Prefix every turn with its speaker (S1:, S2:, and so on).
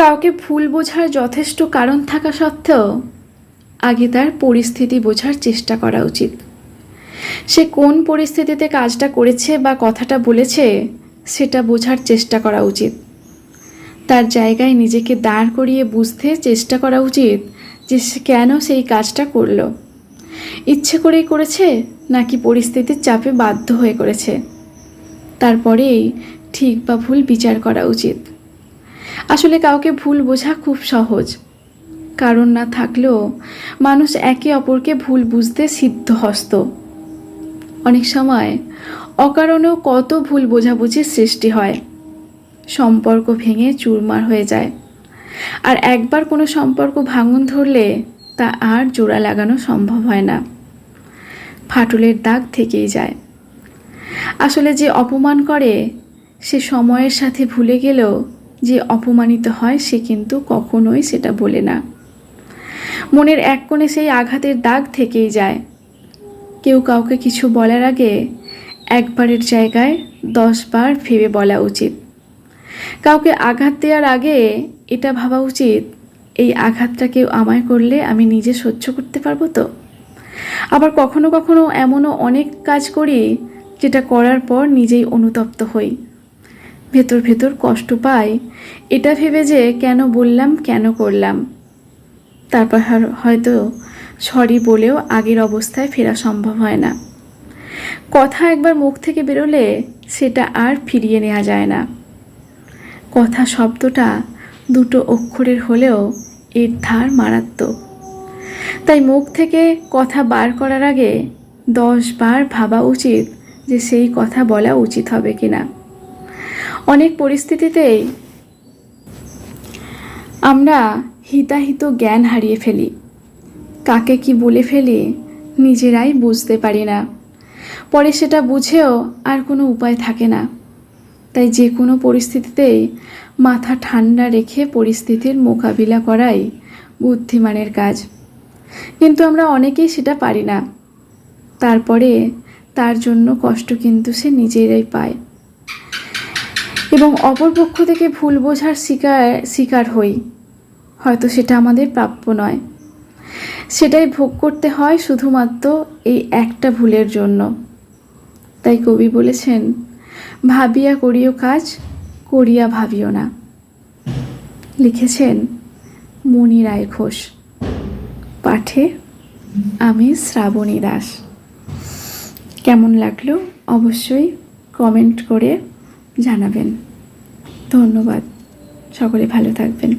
S1: কাউকে ভুল বোঝার যথেষ্ট কারণ থাকা সত্ত্বেও আগে তার পরিস্থিতি বোঝার চেষ্টা করা উচিত। সে কোন পরিস্থিতিতে কাজটা করেছে বা কথাটা বলেছে সেটা বোঝার চেষ্টা করা উচিত। তার জায়গায় নিজেকে দাঁড় করিয়ে বুঝতে চেষ্টা করা উচিত যে সে কেন সেই কাজটা করলো। ইচ্ছে করেই করেছে নাকি পরিস্থিতির চাপে বাধ্য হয়ে করেছে। তারপরেই ঠিক বা ভুল বিচার করা উচিত। আসলে কাউকে ভুল বোঝা খুব সহজ। কারণ না থাকলেও মানুষ একে অপরকে ভুল বুঝতে সিদ্ধহস্ত। অনেক সময় অকারণেও কত ভুল বোঝাবুঝির সৃষ্টি হয়, সম্পর্ক ভেঙে চুরমার হয়ে যায়। আর একবার কোনো সম্পর্ক ভাঙন ধরলে তা আর জোড়া লাগানো সম্ভব হয় না, ফাটলের দাগ থেকেই যায়। আসলে যে অপমান করে সে সময়ের সাথে ভুলে গেলেও যে অপমানিত হয় সে কিন্তু কখনোই সেটা বলে না। মনের এক কোণে সেই আঘাতের দাগ থেকেই যায়। কেউ কাউকে কিছু বলার আগে একবারের জায়গায় 10 বার ভেবে বলা উচিত। কাউকে আঘাত দেওয়ার আগে এটা ভাবা উচিত, এই আঘাতটা কেউ আমায় করলে আমি নিজে সহ্য করতে পারবো তো। আবার কখনো কখনো এমনও অনেক কাজ করি যেটা করার পর নিজেই অনুতপ্ত হই, ভেতর ভেতর কষ্ট পাই এটা ভেবে যে কেন বললাম, কেন করলাম। তারপর হয়তো সরি বলেও আগের অবস্থায় ফেরা সম্ভব হয় না। কথা একবার মুখ থেকে বেরোলে সেটা আর ফিরিয়ে নেওয়া যায় না। কথা শব্দটা দুটো অক্ষরের হলেও এর ধার মারাত্মক। তাই মুখ থেকে কথা বার করার আগে 10 বার ভাবা উচিত যে সেই কথা বলা উচিত হবে কিনা। অনেক পরিস্থিতিতেই আমরা হিতাহিত জ্ঞান হারিয়ে ফেলি, কাকে কি বলে ফেলি নিজেরাই বুঝতে পারি না। পরে সেটা বুঝেও আর কোনো উপায় থাকে না। তাই যে কোনো পরিস্থিতিতেই মাথা ঠান্ডা রেখে পরিস্থিতির মোকাবিলা করাই বুদ্ধিমানের কাজ। কিন্তু আমরা অনেকেই সেটা পারি না। তারপরে তার জন্য কষ্ট কিন্তু সে নিজেরাই পায় এবং অপরপক্ষ থেকে ভুল বোঝার শিকার হই। হয়তো সেটা আমাদের প্রাপ্য নয়, সেটাই ভোগ করতে হয় শুধুমাত্র এই একটা ভুলের জন্য। তাই কবি বলেছেন, ভাবিয়া করিও কাজ, করিয়া ভাবিও না। লিখেছেন মণি রায় ঘোষ। পাঠে আমি শ্রাবণী দাস। কেমন লাগলো অবশ্যই কমেন্ট করে জানাবেন। ধন্যবাদ। সকলে ভালো থাকবেন।